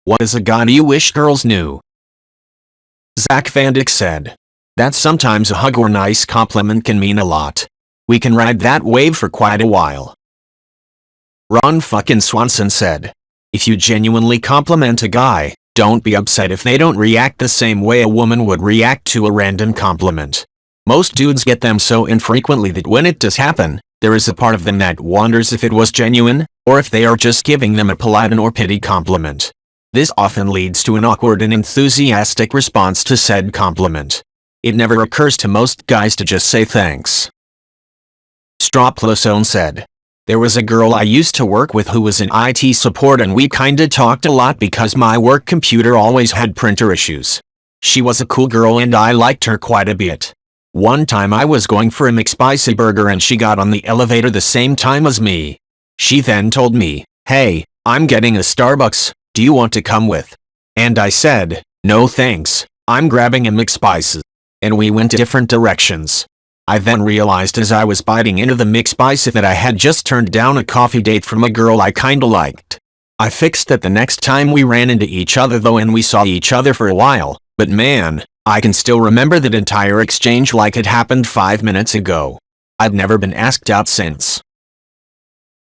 What is a guy you wish girls knew? Zach Van Dyke said that sometimes a hug or nice compliment can mean a lot. We can ride that wave for quite a while. Ron fucking Swanson said, if you genuinely compliment a guy, don't be upset if they don't react the same way a woman would react to a random compliment. Most dudes get them so infrequently that when it does happen, there is a part of them that wonders if it was genuine, or if they are just giving them a polite or pity compliment. This often leads to an awkward and enthusiastic response to said compliment. It never occurs to most guys to just say thanks. Stroploson said, there was a girl I used to work with who was in IT support and we kinda talked a lot because my work computer always had printer issues. She was a cool girl and I liked her quite a bit. One time I was going for a McSpicy burger and she got on the elevator the same time as me. She then told me, hey, I'm getting a Starbucks, do you want to come with? And I said, no thanks, I'm grabbing a McSpicy. And we went different directions. I then realized as I was biting into the McSpicy that I had just turned down a coffee date from a girl I kinda liked. I fixed it the next time we ran into each other though and we saw each other for a while, but man, I can still remember that entire exchange like it happened 5 minutes ago. I've never been asked out since.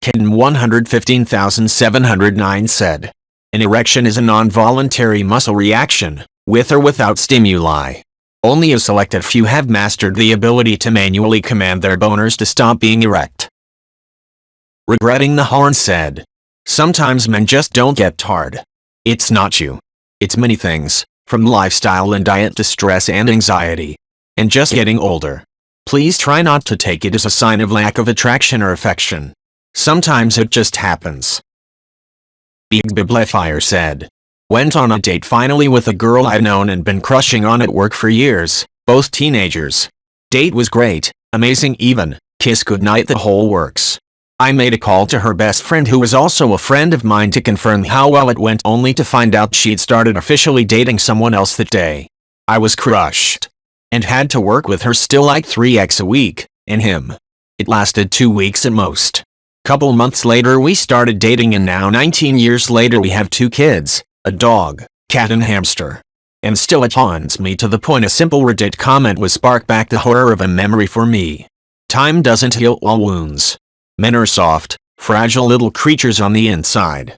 Kitten 115709 said, an erection is a non-voluntary muscle reaction, with or without stimuli. Only a selected few have mastered the ability to manually command their boners to stop being erect. Regretting the Horn said, sometimes men just don't get hard. It's not you. It's many things, from lifestyle and diet to stress and anxiety. And just getting older. Please try not to take it as a sign of lack of attraction or affection. Sometimes it just happens. Big Biblifier said, went on a date finally with a girl I'd known and been crushing on at work for years, both teenagers. Date was great, amazing even, kiss goodnight the whole works. I made a call to her best friend who was also a friend of mine to confirm how well it went only to find out she'd started officially dating someone else that day. I was crushed. And had to work with her still like 3x a week, and him. It lasted 2 weeks at most. Couple months later we started dating and now 19 years later we have 2 kids, a dog, cat and hamster. And still it haunts me to the point a simple Reddit comment would spark back the horror of a memory for me. Time doesn't heal all wounds. Men are soft, fragile little creatures on the inside.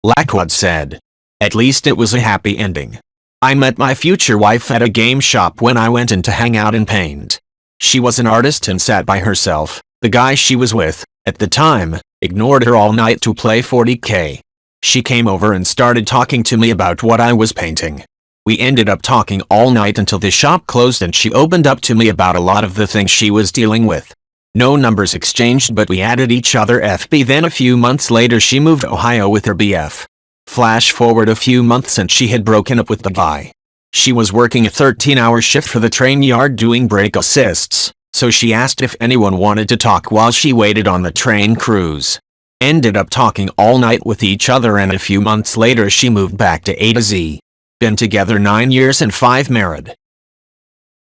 Lackwood said, at least it was a happy ending. I met my future wife at a game shop when I went in to hang out and paint. She was an artist and sat by herself. The guy she was with, at the time, ignored her all night to play 40K. She came over and started talking to me about what I was painting. We ended up talking all night until the shop closed and she opened up to me about a lot of the things she was dealing with. No numbers exchanged but we added each other FB. Then a few months later she moved to Ohio with her BF. Flash forward a few months and she had broken up with the guy. She was working a 13-hour shift for the train yard doing brake assists, so she asked if anyone wanted to talk while she waited on the train cruise. Ended up talking all night with each other and a few months later she moved back to A to Z. Been together 9 years and 5 married.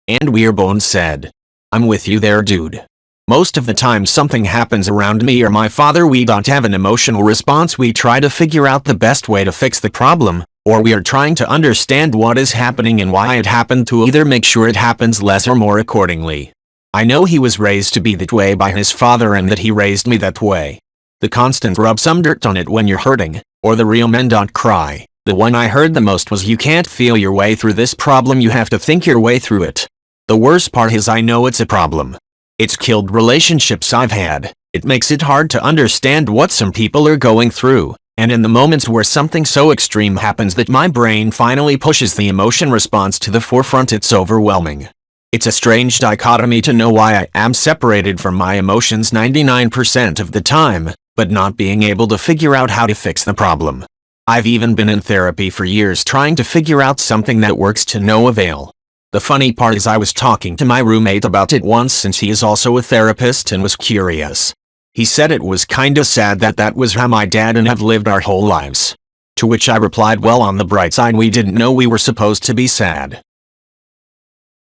And Weirbones said, I'm with you there dude. Most of the time something happens around me or my father we don't have an emotional response. We try to figure out the best way to fix the problem, or we are trying to understand what is happening and why it happened to either make sure it happens less or more accordingly. I know he was raised to be that way by his father and that he raised me that way. The constant rub some dirt on it when you're hurting, or the real men don't cry. The one I heard the most was you can't feel your way through this problem, you have to think your way through it. The worst part is I know it's a problem. It's killed relationships I've had. It makes it hard to understand what some people are going through, and in the moments where something so extreme happens that my brain finally pushes the emotion response to the forefront, it's overwhelming. It's a strange dichotomy to know why I am separated from my emotions 99% of the time, but not being able to figure out how to fix the problem. I've even been in therapy for years trying to figure out something that works to no avail. The funny part is I was talking to my roommate about it once since he is also a therapist and was curious. He said it was kinda sad that was how my dad and have lived our whole lives. To which I replied, well, on the bright side we didn't know we were supposed to be sad.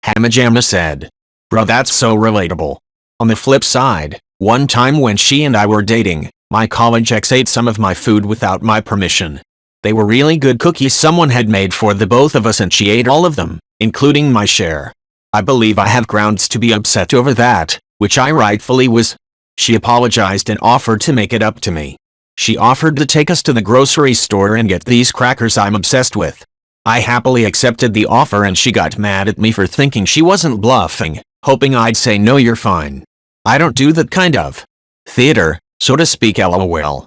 Hamajama said, bro, that's so relatable. On the flip side, one time when she and I were dating, my college ex ate some of my food without my permission. They were really good cookies someone had made for the both of us and she ate all of them, including my share. I believe I have grounds to be upset over that, which I rightfully was. She apologized and offered to make it up to me. She offered to take us to the grocery store and get these crackers I'm obsessed with. I happily accepted the offer and she got mad at me for thinking she wasn't bluffing, hoping I'd say no, you're fine. I don't do that kind of theater, so to speak, lol.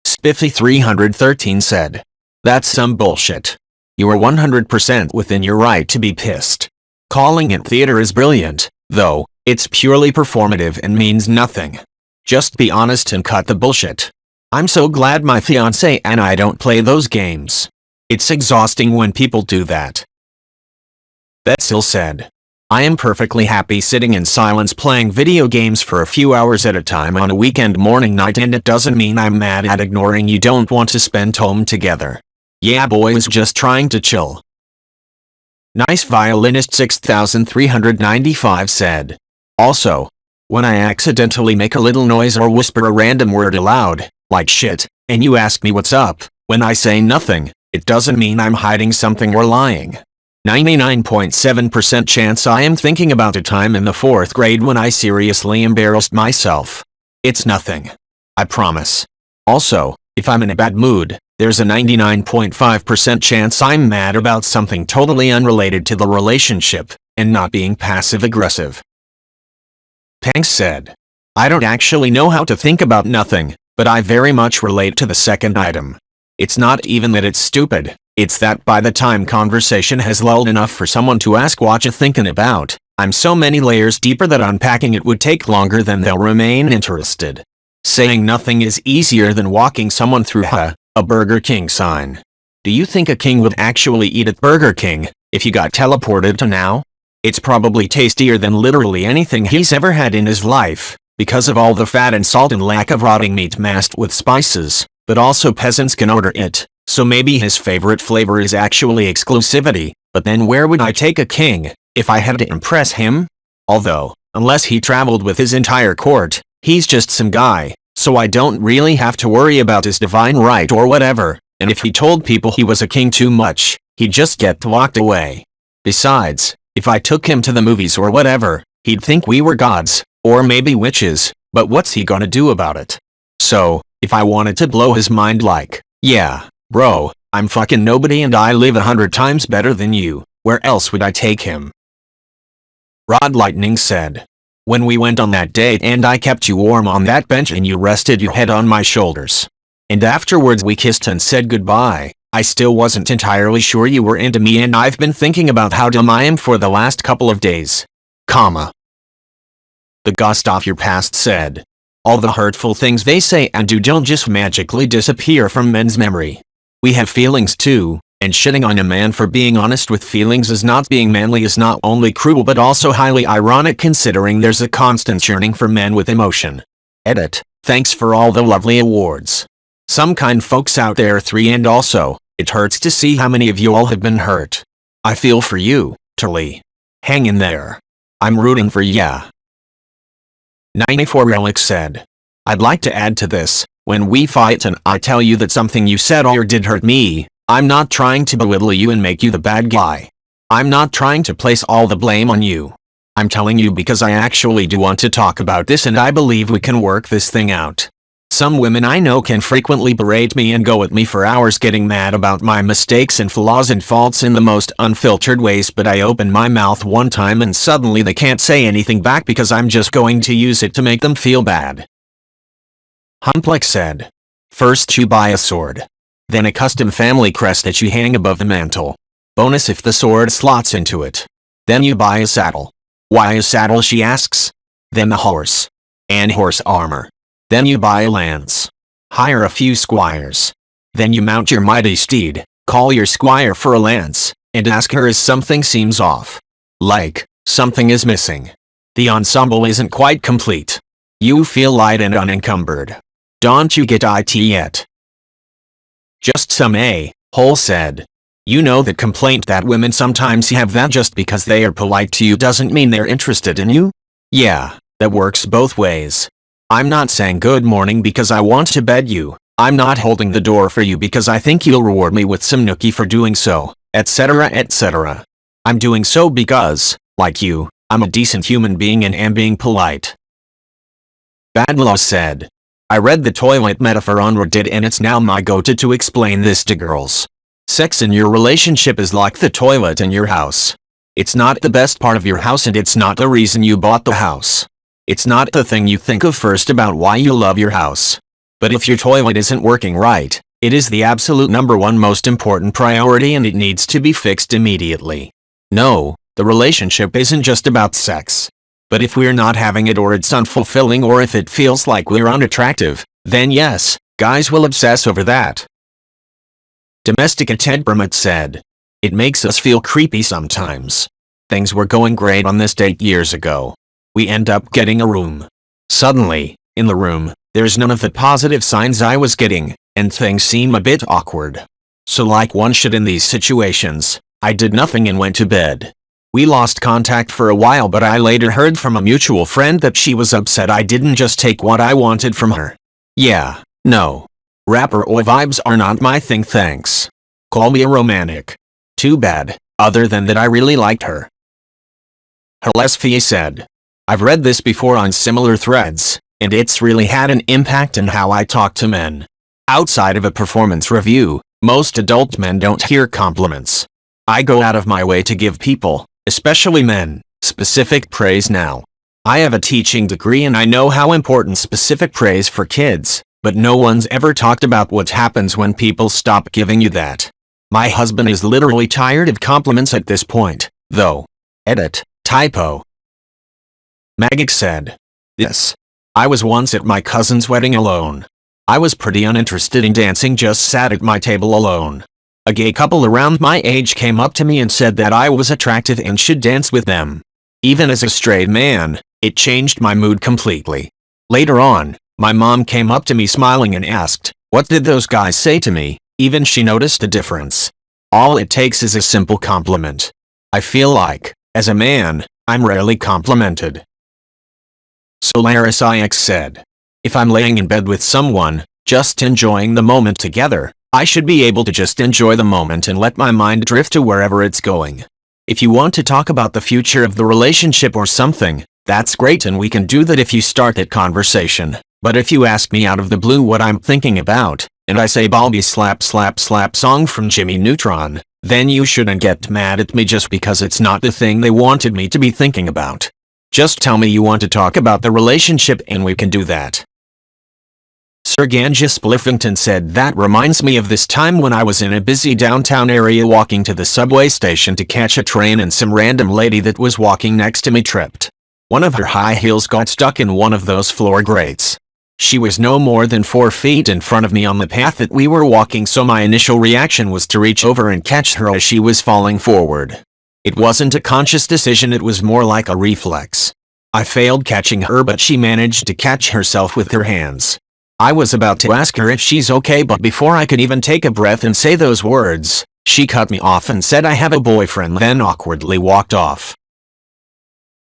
Spiffy313 said, "That's some bullshit. You are 100% within your right to be pissed. Calling it theater is brilliant, though. It's purely performative and means nothing. Just be honest and cut the bullshit. I'm so glad my fiancé and I don't play those games. It's exhausting when people do that." Betsil said, "I am perfectly happy sitting in silence playing video games for a few hours at a time on a weekend morning night, and it doesn't mean I'm mad at ignoring you don't want to spend home together. Yeah boys, just trying to chill." Nice Violinist 6395 said, "Also, when I accidentally make a little noise or whisper a random word aloud, like shit, and you ask me what's up, when I say nothing, it doesn't mean I'm hiding something or lying. 99.7% chance I am thinking about a time in the 4th grade when I seriously embarrassed myself. It's nothing. I promise. Also, if I'm in a bad mood, there's a 99.5% chance I'm mad about something totally unrelated to the relationship, and not being passive-aggressive." Tanks said, "I don't actually know how to think about nothing, but I very much relate to the second item. It's not even that it's stupid, it's that by the time conversation has lulled enough for someone to ask what you thinking about, I'm so many layers deeper that unpacking it would take longer than they'll remain interested. Saying nothing is easier than walking someone through a Burger King sign. Do you think a king would actually eat at Burger King if he got teleported to now? It's probably tastier than literally anything he's ever had in his life, because of all the fat and salt and lack of rotting meat masked with spices, but also peasants can order it, so maybe his favorite flavor is actually exclusivity, but then where would I take a king, if I had to impress him? Although, unless he traveled with his entire court, he's just some guy, so I don't really have to worry about his divine right or whatever, and if he told people he was a king too much, he'd just get locked away. Besides, if I took him to the movies or whatever, he'd think we were gods, or maybe witches, but what's he gonna do about it? So, if I wanted to blow his mind like, yeah, bro, I'm fucking nobody and I live 100 times better than you, where else would I take him?" Rod Lightning said, "When we went on that date and I kept you warm on that bench and you rested your head on my shoulders. And afterwards we kissed and said goodbye, I still wasn't entirely sure you were into me and I've been thinking about how dumb I am for the last couple of days. Comma." The ghost of your past said, "All the hurtful things they say and do don't just magically disappear from men's memory. We have feelings too, and shitting on a man for being honest with feelings as not being manly is not only cruel but also highly ironic considering there's a constant yearning for men with emotion. Edit, thanks for all the lovely awards. Some kind folks out there 3 and also, it hurts to see how many of you all have been hurt. I feel for you, Tully. Hang in there. I'm rooting for ya." 94 Relic said, "I'd like to add to this, when we fight and I tell you that something you said or did hurt me, I'm not trying to belittle you and make you the bad guy. I'm not trying to place all the blame on you. I'm telling you because I actually do want to talk about this and I believe we can work this thing out. Some women I know can frequently berate me and go at me for hours getting mad about my mistakes and flaws and faults in the most unfiltered ways, but I open my mouth one time and suddenly they can't say anything back because I'm just going to use it to make them feel bad." Humplex said, "First you buy a sword. Then a custom family crest that you hang above the mantle. Bonus if the sword slots into it. Then you buy a saddle." "Why a saddle?" she asks. "Then the horse. And horse armor. Then you buy a lance. Hire a few squires. Then you mount your mighty steed, call your squire for a lance, and ask her if something seems off. Like, something is missing. The ensemble isn't quite complete. You feel light and unencumbered. Don't you get it yet?" Just some a-hole said, "You know that complaint that women sometimes have that just because they are polite to you doesn't mean they're interested in you? Yeah, that works both ways. I'm not saying good morning because I want to bed you, I'm not holding the door for you because I think you'll reward me with some nookie for doing so, etc., etc. I'm doing so because, like you, I'm a decent human being and am being polite. Badlaw said. I read the toilet metaphor on Reddit and it's now my go-to to explain this to girls. Sex in your relationship is like the toilet in your house. It's not the best part of your house and it's not the reason you bought the house. It's not the thing you think of first about why you love your house. But if your toilet isn't working right, it is the absolute #1 most important priority and it needs to be fixed immediately. No, the relationship isn't just about sex. But if we're not having it or it's unfulfilling or if it feels like we're unattractive, then yes, guys will obsess over that. Domestic Temperament said. It makes us feel creepy sometimes. Things were going great on this date years ago. We end up getting a room. Suddenly, in the room, there's none of the positive signs I was getting, and things seem a bit awkward. So like one should in these situations, I did nothing and went to bed. We lost contact for a while but I later heard from a mutual friend that she was upset I didn't just take what I wanted from her. Yeah, no. Rapper oi vibes are not my thing, thanks. Call me a romantic. Too bad, other than that I really liked her. Halesfia said. I've read this before on similar threads, and it's really had an impact on how I talk to men. Outside of a performance review, most adult men don't hear compliments. I go out of my way to give people, especially men, specific praise now. I have a teaching degree and I know how important specific praise for kids, but no one's ever talked about what happens when people stop giving you that. My husband is literally tired of compliments at this point, though. Edit, typo. Magic said. Yes. I was once at my cousin's wedding alone. I was pretty uninterested in dancing, just sat at my table alone. A gay couple around my age came up to me and said that I was attractive and should dance with them. Even as a straight man, it changed my mood completely. Later on, my mom came up to me smiling and asked, what did those guys say to me? Even she noticed a difference. All it takes is a simple compliment. I feel like, as a man, I'm rarely complimented. Solaris IX said, if I'm laying in bed with someone, just enjoying the moment together, I should be able to just enjoy the moment and let my mind drift to wherever it's going. If you want to talk about the future of the relationship or something, that's great and we can do that if you start that conversation. But if you ask me out of the blue what I'm thinking about, and I say Balby slap slap slap song from Jimmy Neutron, then you shouldn't get mad at me just because it's not the thing they wanted me to be thinking about. Just tell me you want to talk about the relationship and we can do that. Sir Ganja Spliffington said, that reminds me of this time when I was in a busy downtown area walking to the subway station to catch a train and some random lady that was walking next to me tripped. One of her high heels got stuck in one of those floor grates. She was no more than 4 feet in front of me on the path that we were walking, so my initial reaction was to reach over and catch her as she was falling forward. It wasn't a conscious decision, it was more like a reflex. I failed catching her but she managed to catch herself with her hands. I was about to ask her if she's okay, but before I could even take a breath and say those words, she cut me off and said I have a boyfriend, then awkwardly walked off.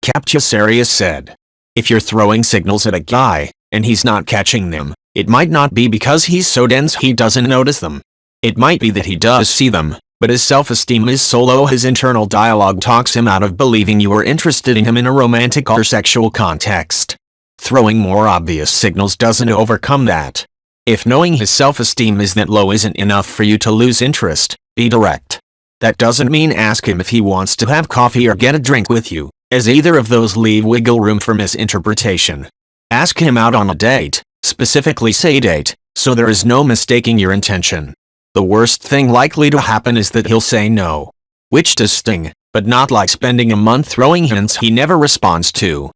Captusarius said, if you're throwing signals at a guy, and he's not catching them, it might not be because he's so dense he doesn't notice them. It might be that he does see them, but his self-esteem is so low his internal dialogue talks him out of believing you are interested in him in a romantic or sexual context. Throwing more obvious signals doesn't overcome that. If knowing his self-esteem is that low isn't enough for you to lose interest, be direct. That doesn't mean ask him if he wants to have coffee or get a drink with you, as either of those leave wiggle room for misinterpretation. Ask him out on a date, specifically say date, so there is no mistaking your intention. The worst thing likely to happen is that he'll say no. Which does sting, but not like spending a month throwing hints he never responds to.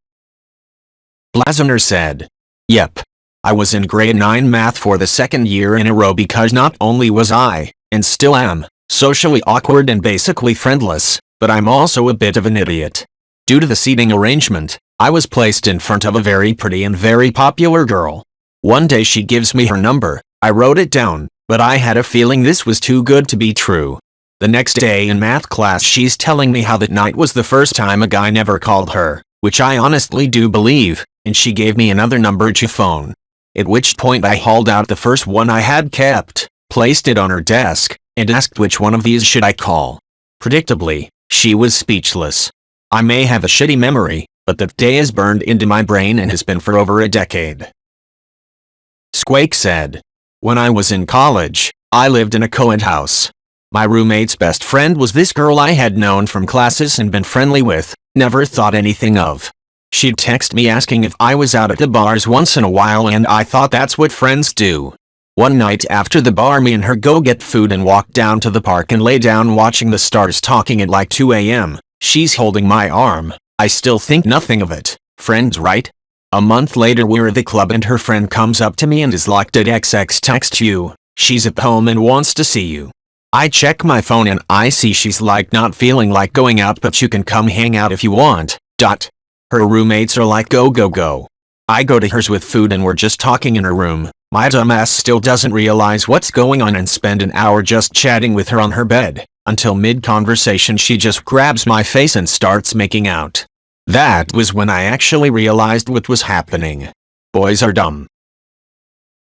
Blazener said, yep. I was in grade 9 math for the 2nd year in a row because not only was I, and still am, socially awkward and basically friendless, but I'm also a bit of an idiot. Due to the seating arrangement, I was placed in front of a very pretty and very popular girl. One day she gives me her number, I wrote it down, but I had a feeling this was too good to be true. The next day in math class she's telling me how that night was the first time a guy never called her, which I honestly do believe, and she gave me another number to phone. At which point I hauled out the first one I had kept, placed it on her desk, and asked which one of these should I call. Predictably, she was speechless. I may have a shitty memory, but that day is burned into my brain and has been for over a decade. Squake said, when I was in college, I lived in a co-ed house. My roommate's best friend was this girl I had known from classes and been friendly with, never thought anything of. She'd text me asking if I was out at the bars once in a while, and I thought that's what friends do. One night after the bar, me and her go get food and walk down to the park and lay down watching the stars, talking at like 2 a.m. She's holding my arm. I still think nothing of it. Friends, right? A month later we're at the club and her friend comes up to me and is like, did XX text you? She's at home and wants to see you. I check my phone and I see she's like, not feeling like going out but you can come hang out if you want. Her roommates are like, go go go. I go to hers with food and we're just talking in her room. My dumbass still doesn't realize what's going on and spend an hour just chatting with her on her bed, until mid-conversation she just grabs my face and starts making out. That was when I actually realized what was happening. Boys are dumb.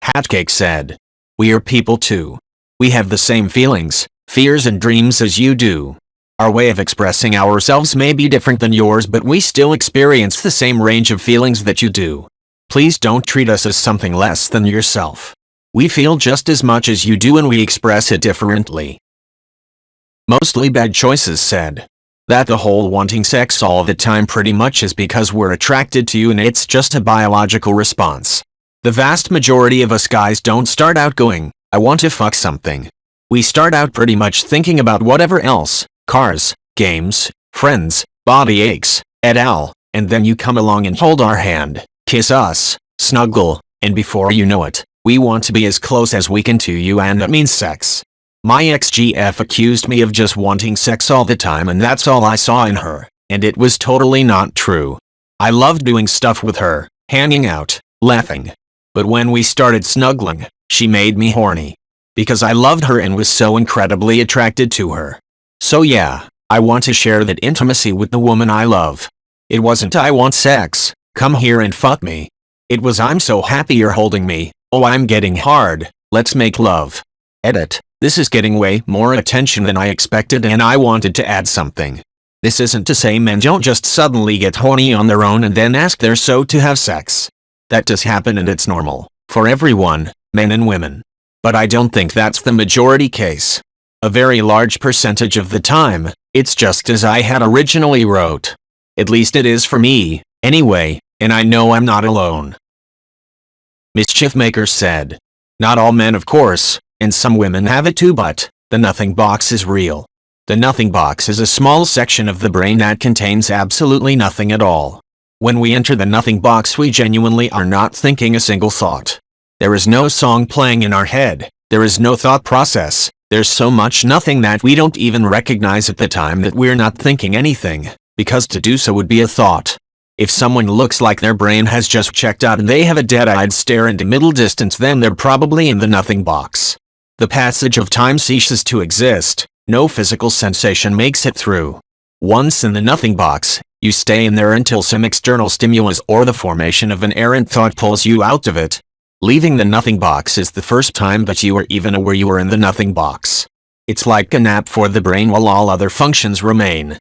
Hatcake said, we are people too. We have the same feelings, fears and dreams as you do. Our way of expressing ourselves may be different than yours, but we still experience the same range of feelings that you do. Please don't treat us as something less than yourself. We feel just as much as you do and we express it differently. Mostly Bad Choices said that the whole wanting sex all the time pretty much is because we're attracted to you and it's just a biological response. The vast majority of us guys don't start out going, I want to fuck something. We start out pretty much thinking about whatever else, cars, games, friends, body aches, et al., and then you come along and hold our hand, kiss us, snuggle, and before you know it, we want to be as close as we can to you, and that means sex. My ex-GF accused me of just wanting sex all the time and that's all I saw in her, and it was totally not true. I loved doing stuff with her, hanging out, laughing. But when we started snuggling, she made me horny. Because I loved her and was so incredibly attracted to her. So yeah, I want to share that intimacy with the woman I love. It wasn't I want sex, come here and fuck me. It was I'm so happy you're holding me, oh I'm getting hard, let's make love. Edit. This is getting way more attention than I expected and I wanted to add something. This isn't to say men don't just suddenly get horny on their own and then ask their so to have sex. That does happen and it's normal, for everyone, men and women. But I don't think that's the majority case. A very large percentage of the time, it's just as I had originally wrote. At least it is for me, anyway, and I know I'm not alone. Mischief Maker said, not all men of course, and some women have it too, but the nothing box is real. The nothing box is a small section of the brain that contains absolutely nothing at all. When we enter the nothing box we genuinely are not thinking a single thought. There is no song playing in our head, there is no thought process, there's so much nothing that we don't even recognize at the time that we're not thinking anything, because to do so would be a thought. If someone looks like their brain has just checked out and they have a dead-eyed stare into middle distance, then they're probably in the nothing box. The passage of time ceases to exist, no physical sensation makes it through. Once in the nothing box, you stay in there until some external stimulus or the formation of an errant thought pulls you out of it. Leaving the nothing box is the first time that you are even aware you are in the nothing box. It's like a nap for the brain while all other functions remain.